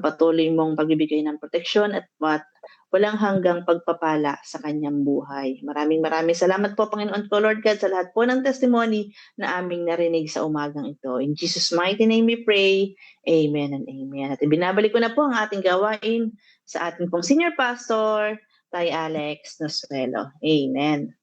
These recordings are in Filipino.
patuloy mong pagbibigay ng proteksyon at walang hanggang pagpapala sa kanyang buhay. Maraming maraming salamat po, Panginoon ko, Lord God, sa lahat po ng testimony na aming narinig sa umagang ito. In Jesus' mighty name we pray. Amen and amen. At ibinabalik ko na po ang ating gawain sa ating pong Senior Pastor, Tay Alex Nosuelo. Amen.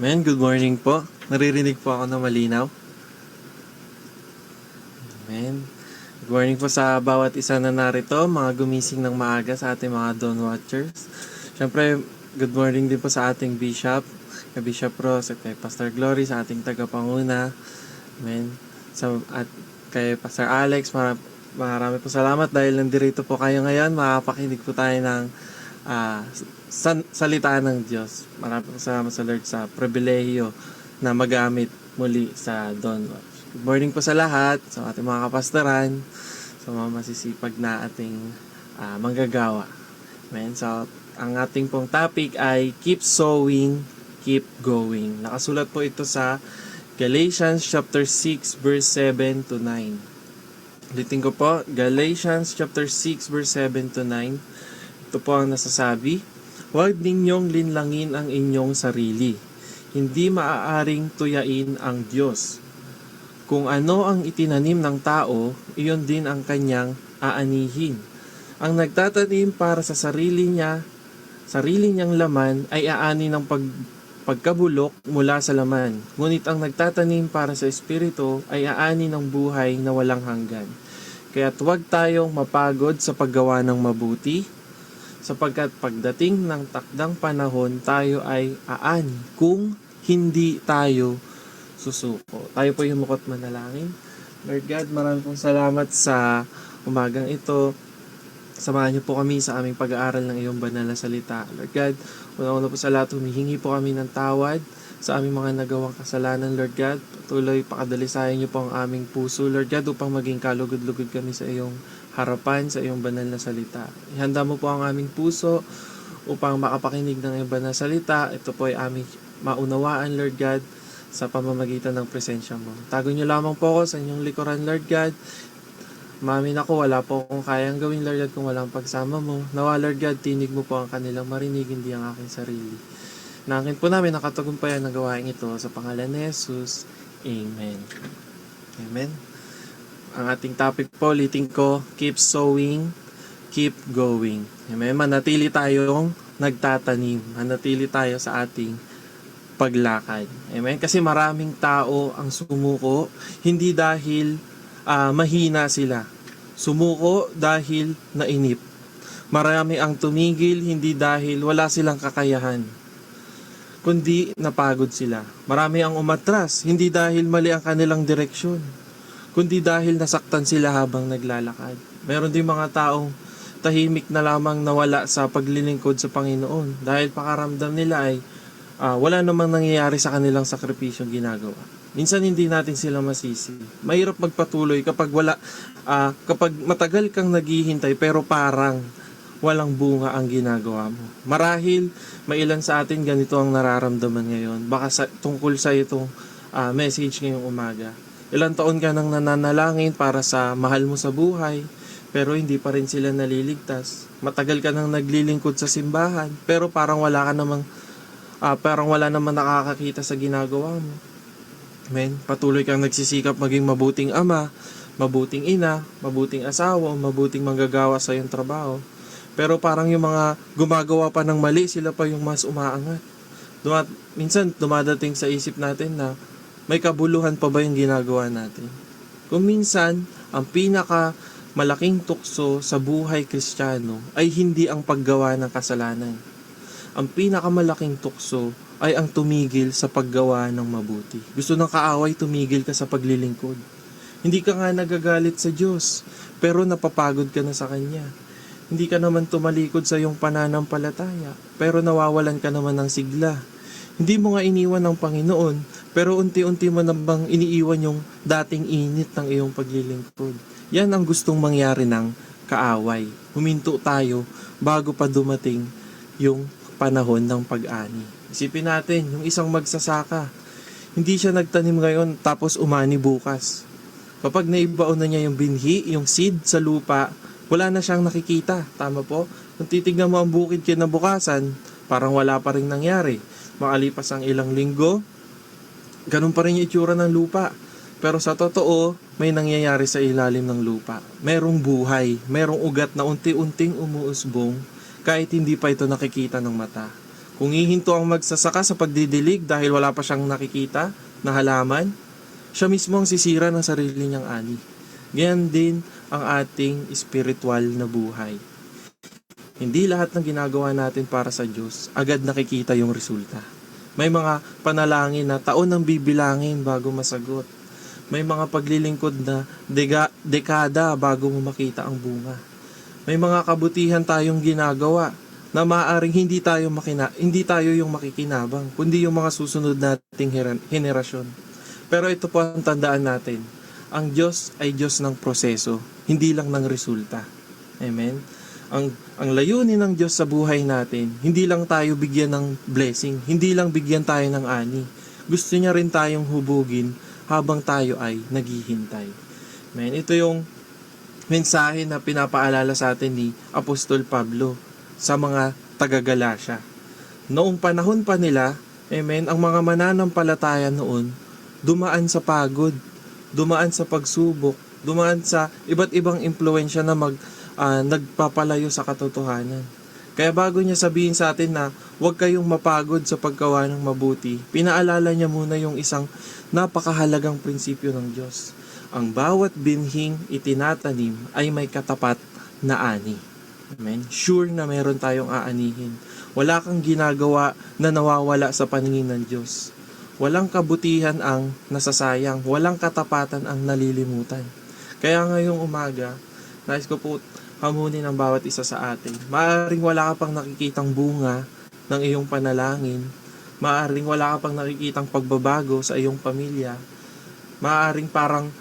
Men, good morning po. Naririnig po ako na malinaw. Men, good morning po sa bawat isa na narito, mga gumising ng maaga sa ating mga Dawn Watchers. Siyempre, good morning din po sa ating Bishop, kay Bishop Ross at kay Pastor Glory, sa ating tagapanguna. Men, at kay Pastor Alex, marami po salamat dahil nandirito po kayo ngayon. Makapakinig po tayo ng salita ng Diyos. Maraming salamat sa Lord sa pribilehiyo na magamit muli sa Dawn Watch. Good morning po sa lahat, sa ating mga kapastoran, sa mga masisipag na ating manggagawa. Amen. So, ang ating pong topic ay keep sowing, keep going. Nakasulat po ito sa Galatians chapter 6 verse 7 to 9. Ulitin ko po, Galatians chapter 6 verse 7 to 9. Ito po ang nasasabi, huwag ninyong linlangin ang inyong sarili. Hindi maaaring tuyain ang Diyos. Kung ano ang itinanim ng tao, iyon din ang kanyang aanihin. Ang nagtatanim para sa sarili niyang laman ay aani ng pagkabulok mula sa laman. Ngunit ang nagtatanim para sa espiritu ay aani ng buhay na walang hanggan. Kaya't huwag tayong mapagod sa paggawa ng mabuti, sapagkat pagdating ng takdang panahon tayo ay aani kung hindi tayo susuko. Tayo po yung mukot manalangin. Lord God, maraming pong salamat sa umagang ito. Samahan niyo po kami sa aming pag-aaral ng iyong banal na salita. Lord God, una-una po sa lahat, humihingi po kami ng tawad sa aming mga nagawang kasalanan, Lord God. Patuloy, pakadalisayan niyo po ang aming puso, Lord God, upang maging kalugod-lugod kami sa iyong harapan, sa iyong banal na salita. Ihanda mo po ang aming puso upang makapakinig ng iyong banal na salita. Ito po ay aming maunawaan, Lord God, sa pamamagitan ng presensya mo. Tago niyo lamang po ako sa inyong likuran, Lord God. Maamin ako, wala po akong kayang gawin, Lord God, kung walang pagsama mo. Nawa, Lord God, tinig mo po ang kanilang marinig, hindi ang aking sarili. Nangkin po namin nakatagumpayan ng gawain ito sa pangalan ni Jesus. Amen. Amen. Ang ating topic po, ulitin ko, keep sowing, keep going. Amen. Manatili tayong nagtatanim. Manatili tayo sa ating paglakad. Amen. Kasi maraming tao ang sumuko, hindi dahil mahina sila. Sumuko dahil nainip. Marami ang tumigil hindi dahil wala silang kakayahan, kundi napagod sila. Marami ang umatras hindi dahil mali ang kanilang direksyon, kundi dahil nasaktan sila habang naglalakad. Meron din mga taong tahimik na lamang nawala sa paglilingkod sa Panginoon dahil pakaramdam nila ay wala namang nangyayari sa kanilang sakripisyong ginagawa. Minsan hindi natin sila masisi. Mahirap magpatuloy kapag kapag matagal kang naghihintay pero parang walang bunga ang ginagawa mo. Marahil, may ilan sa atin ganito ang nararamdaman ngayon. Baka tungkol sa itong message ngayong umaga. Ilang taon ka nang nananalangin para sa mahal mo sa buhay, pero hindi pa rin sila naliligtas. Matagal ka nang naglilingkod sa simbahan, pero parang wala namang nakakakita sa ginagawa mo. Amen. Patuloy kang nagsisikap maging mabuting ama, mabuting ina, mabuting asawa, mabuting manggagawa sa iyong trabaho. Pero parang yung mga gumagawa pa ng mali, sila pa yung mas umaangat. Minsan dumadating sa isip natin na may kabuluhan pa ba yung ginagawa natin? Kung minsan, ang pinaka malaking tukso sa buhay Kristiyano ay hindi ang paggawa ng kasalanan. Ang pinakamalaking tukso ay ang tumigil sa paggawa ng mabuti. Gusto ng kaaway, tumigil ka sa paglilingkod. Hindi ka nga nagagalit sa Diyos, pero napapagod ka na sa Kanya. Hindi ka naman tumalikod sa iyong pananampalataya, pero nawawalan ka naman ng sigla. Hindi mo nga iniwan ng Panginoon, pero unti-unti mo nang iniiwan yung dating init ng iyong paglilingkod. Yan ang gustong mangyari ng kaaway. Huminto tayo bago pa dumating yung panahon ng pag-ani. Isipin natin, yung isang magsasaka, hindi siya nagtanim ngayon tapos umani bukas. Kapag naibaon na niya yung binhi, yung seed sa lupa, wala na siyang nakikita. Tama po? Kung titignan mo ang bukid kinabukasan, parang wala pa rin nangyari. Makalipas ang ilang linggo, ganun pa rin yung itsura ng lupa. Pero sa totoo, may nangyayari sa ilalim ng lupa. Merong buhay, merong ugat na unti-unting umuusbong kahit hindi pa ito nakikita ng mata. Kung hihinto ang magsasaka sa pagdidilig dahil wala pa siyang nakikita na halaman, siya mismo ang sisira ng sarili niyang ani. Ganyan din ang ating spiritual na buhay. Hindi lahat ng ginagawa natin para sa Diyos, agad nakikita yung resulta. May mga panalangin na taon ang bibilangin bago masagot. May mga paglilingkod na dekada bago mo makita ang bunga. May mga kabutihan tayong ginagawa na maaaring hindi tayo yung makikinabang, kundi yung mga susunod nating henerasyon. Pero ito po ang tandaan natin. Ang Diyos ay Diyos ng proseso, hindi lang ng resulta. Amen? Ang layunin ng Diyos sa buhay natin, hindi lang tayo bigyan ng blessing, hindi lang bigyan tayo ng ani. Gusto niya rin tayong hubugin habang tayo ay naghihintay. Amen? Ito yung mensahe na pinapaalala sa atin ni Apostol Pablo sa mga taga-Galacia. Noong panahon pa nila, amen, ang mga mananampalataya noon, dumaan sa pagod, dumaan sa pagsubok, dumaan sa iba't ibang impluensya na nagpapalayo sa katotohanan. Kaya bago niya sabihin sa atin na huwag kayong mapagod sa paggawa ng mabuti, pinaalala niya muna yung isang napakahalagang prinsipyo ng Diyos. Ang bawat binhing itinatanim ay may katapat na ani. Amen? Sure na meron tayong aanihin. Wala kang ginagawa na nawawala sa paningin ng Diyos. Walang kabutihan ang nasasayang, walang katapatan ang nalilimutan. Kaya ngayong umaga, nais ko po hamunin ang bawat isa sa atin. Maaaring wala ka pang nakikitang bunga ng iyong panalangin. Maaaring wala ka pang nakikitang pagbabago sa iyong pamilya. Maaaring parang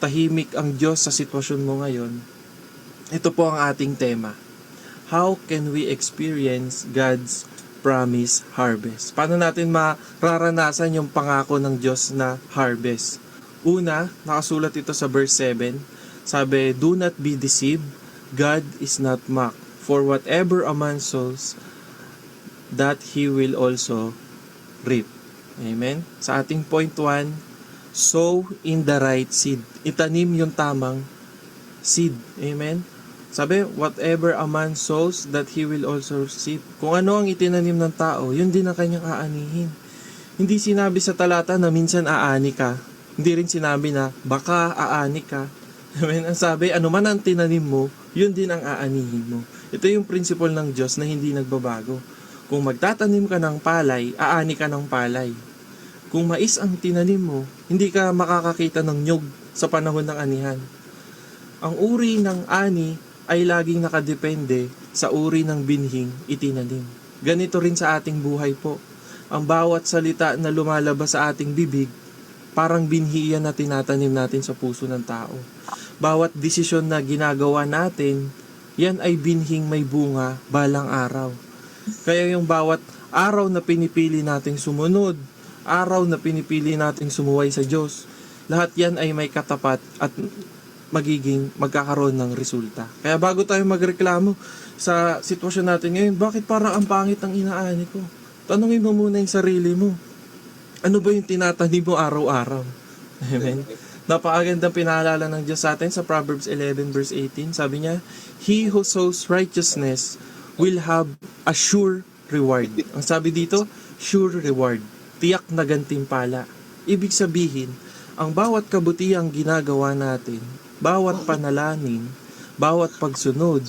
tahimik ang Diyos sa sitwasyon mo ngayon. Ito po ang ating tema. How can we experience God's promise harvest? Paano natin mararanasan yung pangako ng Diyos na harvest? Una, nakasulat ito sa verse 7. Sabi, do not be deceived. God is not mocked. For whatever a man sows, that he will also reap. Amen? Sa ating point 1, sow in the right seed. Itanim yung tamang seed. Amen? Sabi, whatever a man sows, that he will also reap. Kung ano ang itinanim ng tao, yun din ang kanyang aanihin. Hindi sinabi sa talata na minsan aani ka. Hindi rin sinabi na baka aani ka. Amen? Ang sabi, ano man ang tinanim mo, yun din ang aanihin mo. Ito yung principle ng Diyos na hindi nagbabago. Kung magtatanim ka ng palay, aani ka ng palay. Kung mais ang tinanim mo, hindi ka makakakita ng nyug sa panahon ng anihan. Ang uri ng ani ay laging nakadepende sa uri ng binhing itinanim. Ganito rin sa ating buhay po. Ang bawat salita na lumalabas sa ating bibig, parang binhi yan na tinatanim natin sa puso ng tao. Bawat desisyon na ginagawa natin, yan ay binhing may bunga balang araw. Kaya yung bawat araw na pinipili nating sumunod, araw na pinipili nating sumuway sa Diyos, lahat yan ay may katapat at magkakaroon ng resulta. Kaya bago tayo magreklamo sa sitwasyon natin ngayon, bakit parang ang pangit ang inaani ko? Tanungin mo muna yung sarili mo. Ano ba yung tinatanim mo araw-araw? Amen? Napakagandang pinaalala ng Diyos sa atin sa Proverbs 11 verse 18. Sabi niya, He who sows righteousness will have a sure reward. Ang sabi dito, sure reward. Tiyak na gantimpala. Ibig sabihin, ang bawat kabutihang ginagawa natin, bawat panalangin, bawat pagsunod,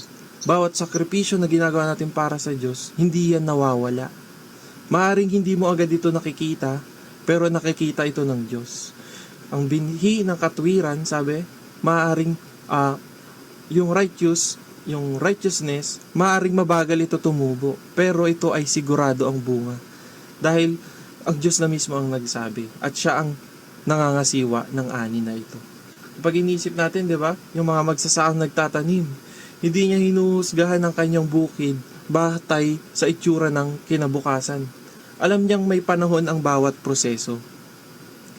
bawat sakripisyo na ginagawa natin para sa Diyos, hindi yan nawawala. Maaring hindi mo agad ito nakikita, pero nakikita ito ng Diyos. Ang binhi ng katwiran, sabi, maaring yung righteousness, maaring mabagal ito tumubo, pero ito ay sigurado ang bunga. Dahil ang Diyos na mismo ang nagsabi, at siya ang nangangasiwa ng ani na ito. Pag inisip natin, di ba, yung mga magsasakang nagtatanim, hindi niya hinuhusgahan ang kanyang bukid batay sa itsura ng kinabukasan. Alam niyang may panahon ang bawat proseso.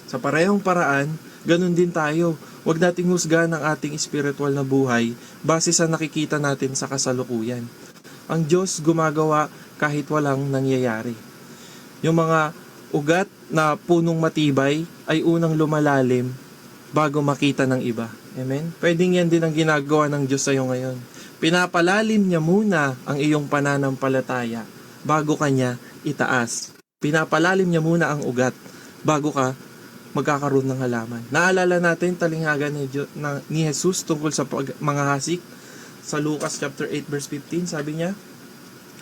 Sa parehong paraan, ganun din tayo. Huwag nating husgahan ang ating spiritual na buhay base sa nakikita natin sa kasalukuyan. Ang Diyos gumagawa kahit walang nangyayari. Yung mga ugat na punong matibay ay unang lumalalim bago makita ng iba. Amen? Pwedeng yan din ang ginagawa ng Diyos sa iyo ngayon. Pinapalalim niya muna ang iyong pananampalataya bago kanya itaas. Pinapalalim niya muna ang ugat bago ka magkakaroon ng halaman. Naalala natin talinghaga ni Jesus tungkol sa mga hasik sa Lucas chapter 8 verse 15. Sabi niya,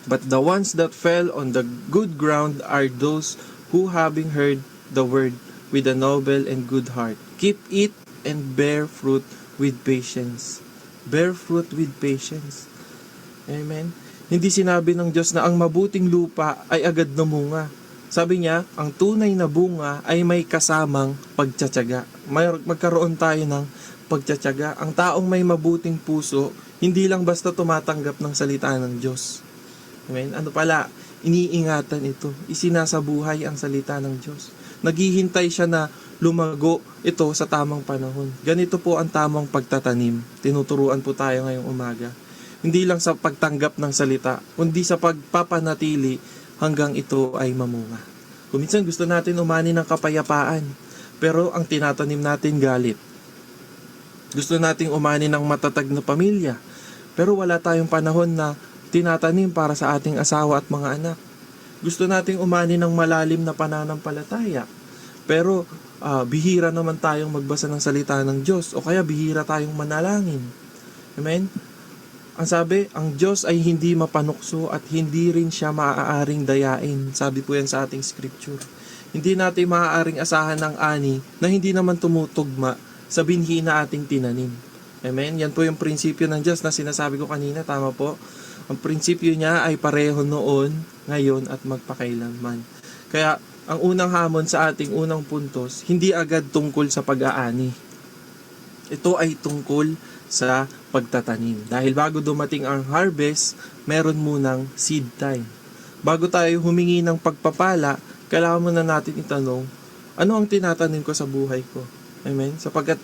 But the ones that fell on the good ground are those who having heard the word with a noble and good heart, keep it and bear fruit with patience. Bear fruit with patience. Amen. Hindi sinabi ng Diyos na ang mabuting lupa ay agad namunga. Sabi niya, ang tunay na bunga ay may kasamang pagtsatsaga. Magkaroon tayo ng pagtsatsaga. Ang taong may mabuting puso, hindi lang basta tumatanggap ng salita ng Diyos. Amen. Ano pala? Iniingatan ito. Isinasabuhay ang salita ng Diyos. Naghihintay siya na lumago ito sa tamang panahon. Ganito po ang tamang pagtatanim. Tinuturuan po tayo ngayong umaga. Hindi lang sa pagtanggap ng salita, kundi sa pagpapanatili hanggang ito ay mamunga. Kung minsan gusto natin umani ng kapayapaan, pero ang tinatanim natin galit. Gusto nating umani ng matatag na pamilya, pero wala tayong panahon na tinatanim para sa ating asawa at mga anak. Gusto nating umani ng malalim na pananampalataya, pero bihira naman tayong magbasa ng salita ng Diyos, o kaya bihira tayong manalangin. Amen? Ang sabi, ang Diyos ay hindi mapanukso at hindi rin siya maaaring dayain. Sabi po yan sa ating scripture. Hindi natin maaaring asahan ng ani na hindi naman tumutugma sa binhi na ating tinanim. Amen? Yan po yung prinsipyo ng Diyos na sinasabi ko kanina. Tama po. Ang prinsipyo niya ay pareho noon, ngayon at magpakailanman. Kaya ang unang hamon sa ating unang puntos, hindi agad tungkol sa pag-aani. Ito ay tungkol sa pagtatanim. Dahil bago dumating ang harvest, meron munang seed time. Bago tayo humingi ng pagpapala, kailangan muna natin itanong, ano ang tinatanim ko sa buhay ko? Amen? Sapagkat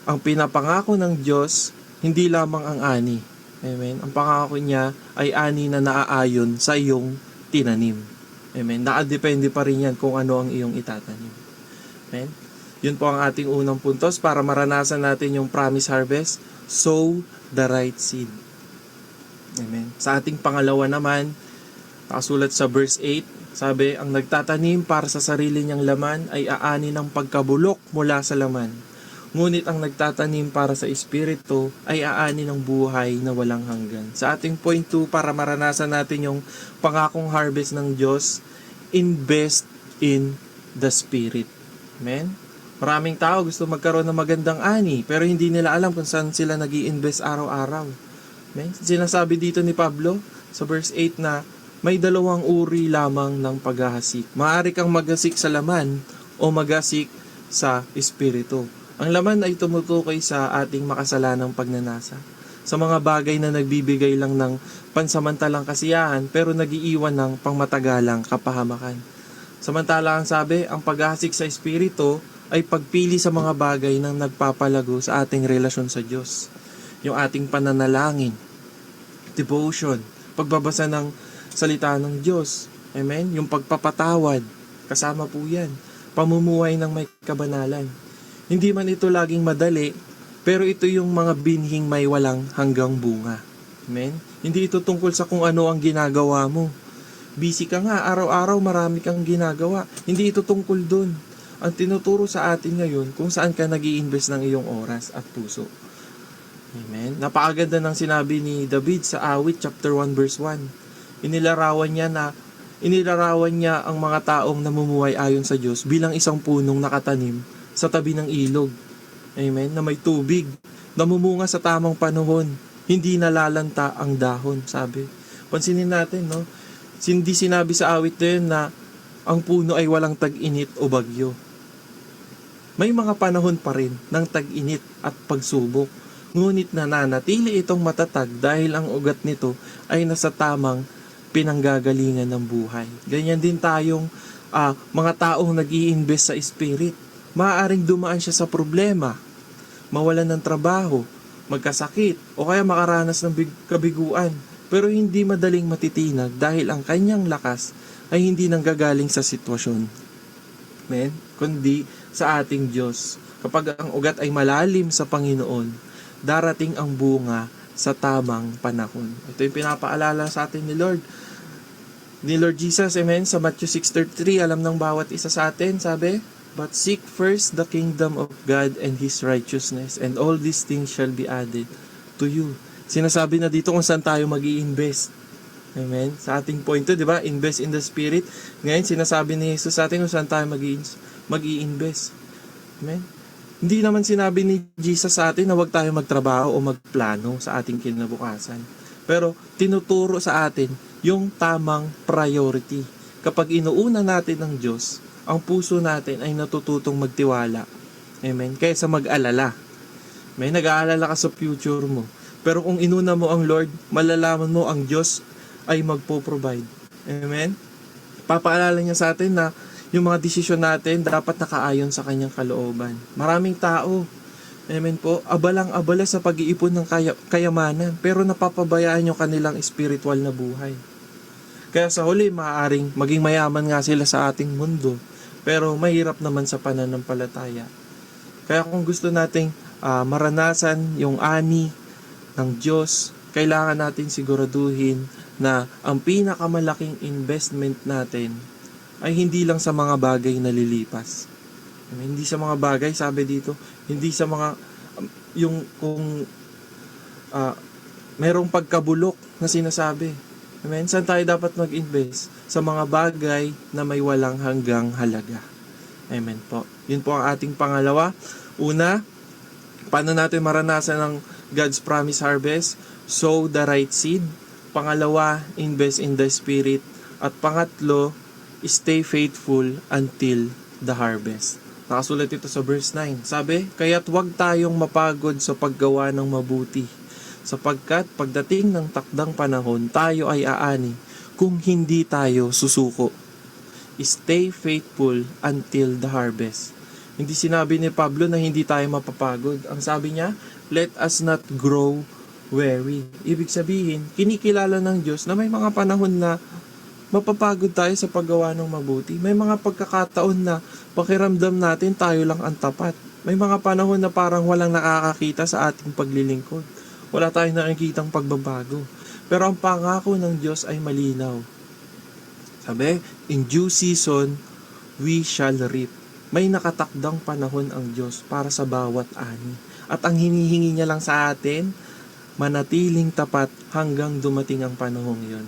ang pinapangako ng Diyos, hindi lamang ang ani. Amen? Ang pangako niya ay ani na naaayon sa iyong tinanim. Amen? Nakadepende pa rin yan kung ano ang iyong itatanim. Amen? Yun po ang ating unang puntos para maranasan natin yung promise harvest. Sow the right seed. Amen. Sa ating pangalawa naman, nakasulat sa verse 8, sabi, ang nagtatanim para sa sarili niyang laman ay aani ng pagkabulok mula sa laman. Ngunit ang nagtatanim para sa espiritu ay aani ng buhay na walang hanggan. Sa ating point 2, para maranasan natin yung pangakong harvest ng Diyos, invest in the Spirit. Amen? Maraming tao gusto magkaroon ng magandang ani, pero hindi nila alam kung saan sila nag-i-invest araw-araw. Amen? Sinasabi dito ni Pablo sa verse 8 na may dalawang uri lamang ng paghahasik. Maaari kang maghasik sa laman o maghasik sa espiritu. Ang laman ay tumutukoy sa ating makasalanang pagnanasa. sa mga bagay na nagbibigay lang ng pansamantalang kasiyahan pero nagiiwan ng pangmatagalang kapahamakan. Samantala ang sabi, ang paghahasik sa Espiritu ay pagpili sa mga bagay na nagpapalago sa ating relasyon sa Diyos. Yung ating pananalangin, devotion, pagbabasa ng salita ng Diyos. Amen? Yung pagpapatawad, kasama po yan. Pamumuhay ng may kabanalan. Hindi man ito laging madali, pero ito yung mga binhing may walang hanggang bunga. Amen? Hindi ito tungkol sa kung ano ang ginagawa mo. Busy ka nga, araw-araw marami kang ginagawa. Hindi ito tungkol dun. Ang tinuturo sa atin ngayon kung saan ka nag-i-invest ng iyong oras at puso. Amen? Napakaganda ng sinabi ni David sa Awit chapter 1 verse 1. Inilarawan niya ang mga taong namumuhay ayon sa Diyos bilang isang punong nakatanim sa tabi ng ilog. Amen? Na may tubig, namumunga sa tamang panahon, hindi nalalanta ang dahon, sabi. Pansinin natin, no? Hindi sinabi sa awit na yun na ang puno ay walang tag-init o bagyo. May mga panahon pa rin ng tag-init at pagsubok. Ngunit nananatili itong matatag dahil ang ugat nito ay nasa tamang pinanggagalingan ng buhay. Ganyan din tayong mga taong nag-i-invest sa spirit. Maaaring dumaan siya sa problema, mawalan ng trabaho, magkasakit, o kaya makaranas ng kabiguan. Pero hindi madaling matitinag dahil ang kanyang lakas ay hindi nanggagaling sa sitwasyon, kundi sa ating Diyos. Kapag ang ugat ay malalim sa Panginoon, darating ang bunga sa tamang panahon. Ito yung pinapaalala sa atin ni Lord Jesus, amen, sa Matthew 6:33, alam ng bawat isa sa atin, sabi, "But seek first the kingdom of God and His righteousness, and all these things shall be added to you." Sinasabi na dito kung saan tayo mag-i-invest. Amen? Sa ating point to, di ba? Invest in the Spirit. Ngayon, sinasabi ni Jesus sa atin kung saan tayo mag-i-invest. Amen? Hindi naman sinabi ni Jesus sa atin na huwag tayo magtrabaho o magplano sa ating kinabukasan. Pero, tinuturo sa atin yung tamang priority. Kapag inuuna natin ng Diyos, ang puso natin ay natututong magtiwala. Amen? Kaysa mag-alala. May nag-aalala ka sa future mo. Pero kung inuna mo ang Lord, malalaman mo ang Diyos ay magpo-provide. Amen? Papaalala niya sa atin na yung mga desisyon natin dapat nakaayon sa kanyang kalooban. Maraming tao, amen po, abalang-abala sa pag-iipon ng kayamanan, pero napapabayaan yung kanilang spiritual na buhay. Kaya sa huli, maaaring maging mayaman nga sila sa ating mundo, pero mahirap naman sa pananampalataya. Kaya kung gusto nating maranasan yung ani ng Diyos, kailangan natin siguraduhin na ang pinakamalaking investment natin ay hindi lang sa mga bagay na lilipas. Hindi sa mga bagay, sabi dito, hindi sa mga yung kung merong pagkabulok na sinasabi. Amen? Saan tayo dapat mag-invest? Sa mga bagay na may walang hanggang halaga. Amen po. Yun po ang ating pangalawa. Una, paano natin maranasan ng God's promise harvest? Sow the right seed. Pangalawa, invest in the Spirit. At pangatlo, stay faithful until the harvest. Nakasulat ito sa verse 9. Sabi, "Kaya't huwag tayong mapagod sa paggawa ng mabuti, sapagkat pagdating ng takdang panahon, tayo ay aani kung hindi tayo susuko." Stay faithful until the harvest. Hindi sinabi ni Pablo na hindi tayo mapapagod. Ang sabi niya, let us not grow weary. Ibig sabihin, kinikilala ng Diyos na may mga panahon na mapapagod tayo sa paggawa ng mabuti. May mga pagkakataon na pakiramdam natin tayo lang ang tapat. May mga panahon na parang walang nakakakita sa ating paglilingkod. Wala tayong nakikitang pagbabago. Pero ang pangako ng Diyos ay malinaw. Sabi, in due season, we shall reap. May nakatakdang panahon ang Diyos para sa bawat ani. At ang hinihingi niya lang sa atin, manatiling tapat hanggang dumating ang panahong yon.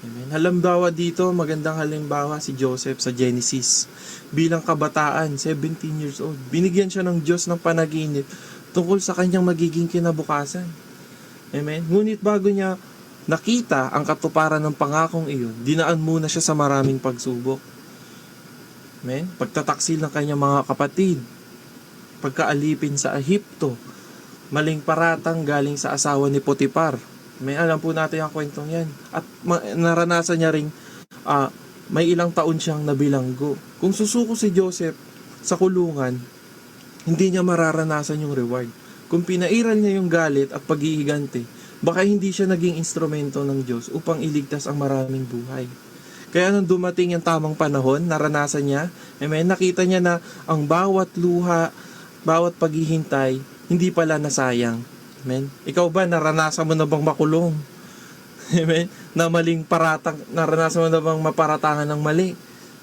Amen. Halimbawa dito, magandang halimbawa si Joseph sa Genesis. Bilang kabataan, 17 years old, binigyan siya ng Diyos ng panaginip tungkol sa kanyang magiging kinabukasan. Amen. Ngunit bago niya nakita ang katuparan ng pangakong iyon, dinaan muna siya sa maraming pagsubok. Amen. Pagtataksil ng kanyang mga kapatid, pagkaalipin sa Ehipto, maling paratang galing sa asawa ni Potiphar. May alam po natin ang kwentong yan. At naranasan niya ring may ilang taon siyang nabilanggo. Kung susuko si Joseph sa kulungan, hindi niya mararanasan yung reward. Kung pinairal niya yung galit at paghihigante, baka hindi siya naging instrumento ng Diyos upang iligtas ang maraming buhay. Kaya nung dumating yung tamang panahon, naranasan niya, nakita niya na ang bawat luha, bawat paghihintay, hindi pala nasayang. Amen. Ikaw ba, naranasan mo na bang makulong? Amen. Na maling paratang, naranasan mo na bang maparatangan ng mali?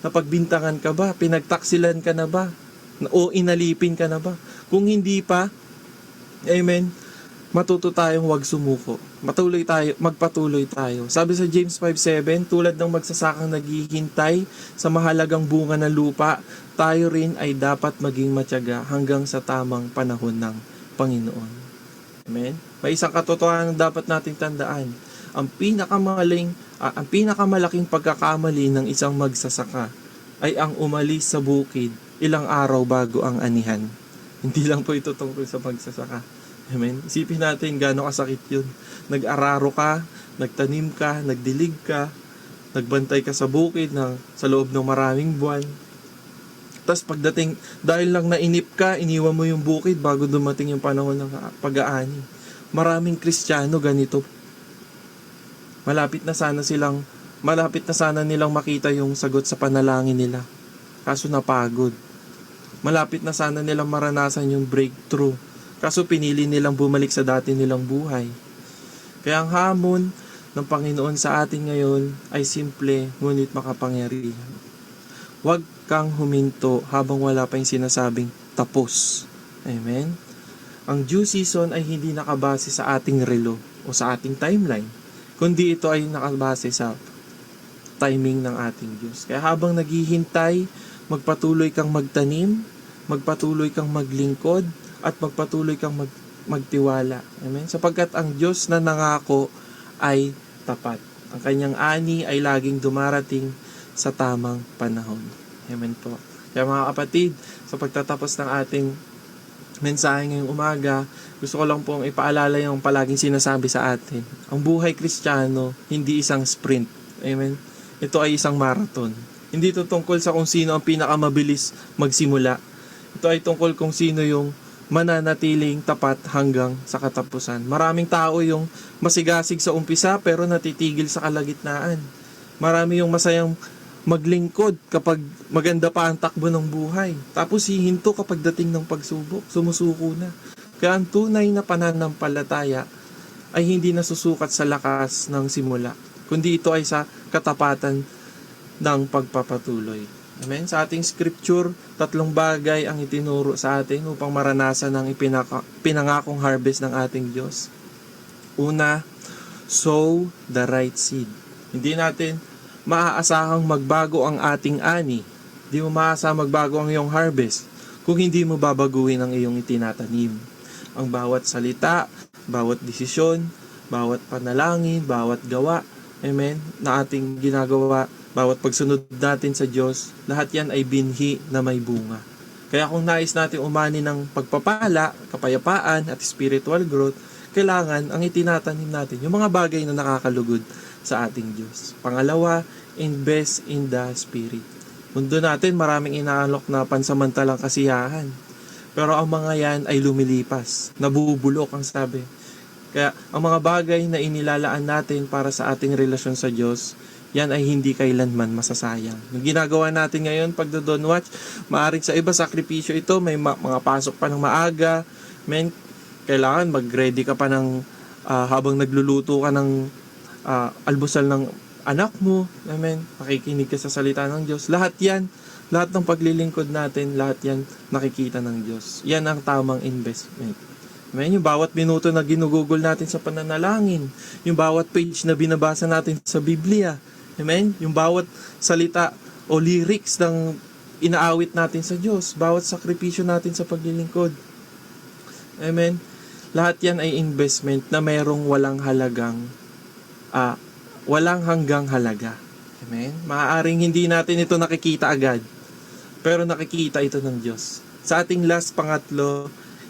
Napagbintangan ka ba? Pinagtaksilan ka na ba? O inalipin ka na ba? Kung hindi pa, amen, matuto tayong huwag sumuko. Magpatuloy tayo. Sabi sa James 5:7, tulad ng magsasakang naghihintay sa mahalagang bunga ng lupa, tayo rin ay dapat maging matyaga hanggang sa tamang panahon ng Panginoon. Amen? May isang katotohanan na dapat nating tandaan. Ang pinakamalaking pagkakamali ng isang magsasaka ay ang umalis sa bukid ilang araw bago ang anihan. Hindi lang po ito tungkol sa magsasaka. Amen? Isipin natin gaano kasakit yun. Nag-araro ka, nagtanim ka, nagdilig ka, nagbantay ka sa bukid sa loob ng maraming buwan. Tapos pagdating, dahil lang nainip ka, iniwan mo yung bukid bago dumating yung panahon ng pag-aani. Maraming Kristiyano ganito. Malapit na sana nilang makita yung sagot sa panalangin nila. Kaso napagod. Malapit na sana nilang maranasan yung breakthrough. Kaso pinili nilang bumalik sa dati nilang buhay. Kaya ang hamon ng Panginoon sa atin ngayon ay simple ngunit makapangyarihan. Huwag kang huminto habang wala pa yung sinasabing tapos. Amen? Ang due season ay hindi nakabase sa ating relo o sa ating timeline, kundi ito ay nakabase sa timing ng ating Diyos. Kaya habang naghihintay, magpatuloy kang magtanim, magpatuloy kang maglingkod, at magpatuloy kang magtiwala. Amen? Sapagkat ang Diyos na nangako ay tapat. Ang kanyang ani ay laging dumarating sa tamang panahon. Amen po. Kaya mga kapatid, sa pagtatapos ng ating mensahe ngayong umaga, gusto ko lang pong ipaalala yung palaging sinasabi sa atin. Ang buhay Kristiyano, hindi isang sprint. Amen? Ito ay isang marathon. Hindi ito tungkol sa kung sino ang pinakamabilis magsimula. Ito ay tungkol kung sino yung mananatiling tapat hanggang sa katapusan. Maraming tao yung masigasig sa umpisa pero natitigil sa kalagitnaan. Marami yung masayang maglingkod kapag maganda pa ang takbo ng buhay. Tapos hihinto kapag dating ng pagsubok, sumusuko na. Kaya ang tunay na pananampalataya ay hindi nasusukat sa lakas ng simula, kundi ito ay sa katapatan ng pagpapatuloy. Amen? Sa ating scripture, 3 bagay ang itinuro sa atin upang maranasan ang pinangakong harvest ng ating Diyos. Una, sow the right seed. Hindi natin maaasahang magbago ang ating ani. Hindi mo maaasahang magbago ang iyong harvest kung hindi mo babaguhin ang iyong itinatanim. Ang bawat salita, bawat desisyon, bawat panalangin, bawat gawa, amen, na ating ginagawa, bawat pagsunod natin sa Diyos, lahat yan ay binhi na may bunga. Kaya kung nais natin umani ng pagpapala, kapayapaan at spiritual growth, kailangan ang itinatanim natin yung mga bagay na nakakalugod sa ating Diyos. Pangalawa, invest in the Spirit. Mundo natin maraming inaalok na pansamantalang kasiyahan. Pero ang mga yan ay lumilipas, nabubulok ang sabi. Kaya ang mga bagay na inilalaan natin para sa ating relasyon sa Diyos, yan ay hindi kailanman masasayang. Yung ginagawa natin ngayon, pag Don't Watch, maaaring sa iba sakripisyo ito, may mga pasok pa ng maaga, kailangan mag-ready ka pa ng habang nagluluto ka ng almusal ng anak mo, amen, makikinig ka sa salita ng Diyos. Lahat yan, lahat ng paglilingkod natin, lahat yan nakikita ng Diyos. Yan ang tamang investment. Amen? Yung bawat minuto na ginugugol natin sa pananalangin, yung bawat page na binabasa natin sa Biblia, amen? Yung bawat salita o lyrics ng inaawit natin sa Diyos, bawat sakripisyo natin sa paglilingkod. Amen? Lahat yan ay investment na mayroong walang hanggang halaga. Amen? Maaaring hindi natin ito nakikita agad, pero nakikita ito ng Diyos. Sa ating last pangatlo,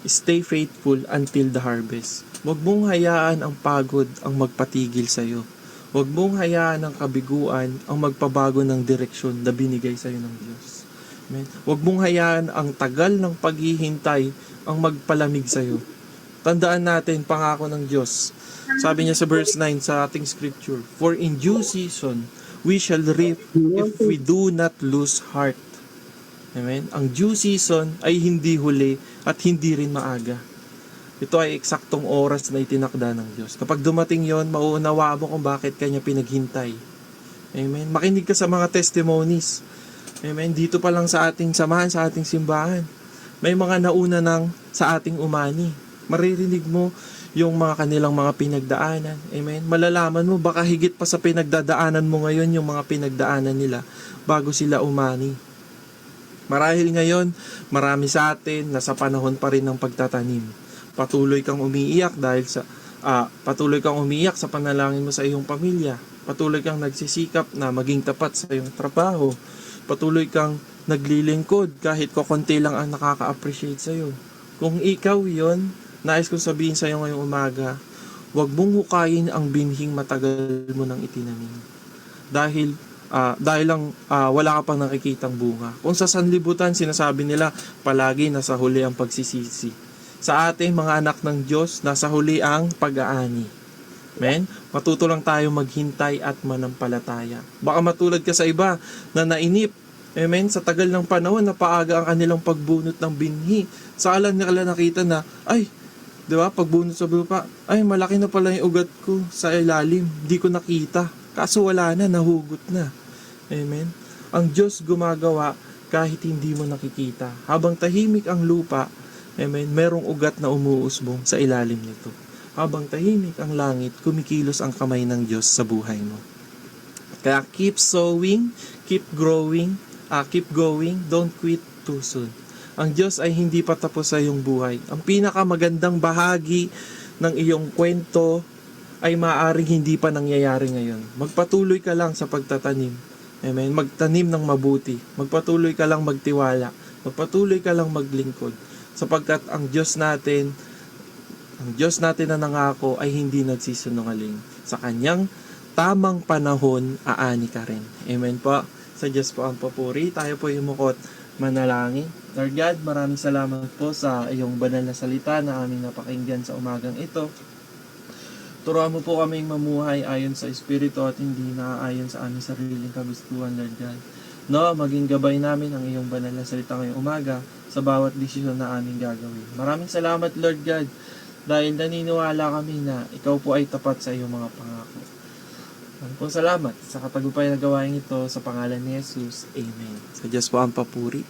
Stay faithful until the harvest. Huwag mong hayaan ang pagod ang magpatigil sa'yo. Huwag mong hayaan ang kabiguan ang magpabago ng direksyon na binigay sa'yo ng Diyos. Amen. Huwag mong hayaan ang tagal ng paghihintay ang magpalamig sa'yo. Tandaan natin, pangako ng Diyos. Sabi niya sa verse 9 sa ating scripture, "For in due season, we shall reap if we do not lose heart." Amen? Ang due season ay hindi huli at hindi rin maaga. Ito ay eksaktong oras na itinakda ng Diyos. Kapag dumating yon, mauunawa mo kung bakit kanya pinaghintay. Amen? Makinig ka sa mga testimonies. Amen? Dito pa lang sa ating samahan, sa ating simbahan. May mga nauna nang sa ating umani. Maririnig mo yung mga kanilang mga pinagdaanan. Amen? Malalaman mo, baka higit pa sa pinagdadaanan mo ngayon yung mga pinagdaanan nila bago sila umani. Marahil ngayon, marami sa atin na sa panahon pa rin ng pagtatanim. Patuloy kang umiiyak sa panalangin mo sa iyong pamilya. Patuloy kang nagsisikap na maging tapat sa iyong trabaho. Patuloy kang naglilingkod kahit konti lang ang nakaka-appreciate sa iyo. Kung ikaw yon, nais kong sabihin sa iyo ngayong umaga, huwag mong hukayin ang binhing matagal mo nang itinanim. Dahil lang wala ka pang nakikitang bunga. Kung sa sanlibutan, sinasabi nila, palagi nasa huli ang pagsisisi. Sa ating mga anak ng Diyos, nasa huli ang pag-aani. Amen? Matuto lang tayo maghintay at manampalataya. Baka matulad ka sa iba na nainip. Amen? Sa tagal ng panahon, napaaga ang kanilang pagbunot ng binhi. Saan nila nakita na, ay, di ba, pagbunot sa lupa, ay, malaki na pala yung ugat ko sa ilalim. Di ko nakita. Kaso wala na, nahugot na. Amen? Ang Diyos gumagawa kahit hindi mo nakikita. Habang tahimik ang lupa, amen, merong ugat na umuusbong sa ilalim nito. Habang tahimik ang langit, kumikilos ang kamay ng Diyos sa buhay mo. Kaya keep sowing, keep growing, keep going, don't quit too soon. Ang Diyos ay hindi pa tapos sa iyong buhay. Ang pinakamagandang bahagi ng iyong kwento ay maaaring hindi pa nangyayari ngayon. Magpatuloy ka lang sa pagtatanim. Amen. Magtanim ng mabuti. Magpatuloy ka lang magtiwala. Magpatuloy ka lang maglingkod. Sapagkat ang Diyos natin na nangako ay hindi nagsisinungaling. Sa kanyang tamang panahon, aani ka rin. Amen po. Sa Diyos po ang papuri. Tayo po yumukot manalangin. Lord God, maraming salamat po sa iyong banal na salita na aming napakinggan sa umagang ito. Turuan mo po kaming mamuhay ayon sa Espiritu at hindi naaayon sa aming sariling kagustuhan, Lord God. No, maging gabay namin ang iyong banal na salita ngayong umaga sa bawat desisyon na aming gagawin. Maraming salamat, Lord God, dahil naniniwala kami na ikaw po ay tapat sa iyong mga pangako. Maraming po salamat sa katagupay na gawain ito sa pangalan ni Jesus. Amen. Sa Diyos po ang papuri.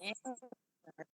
Amen.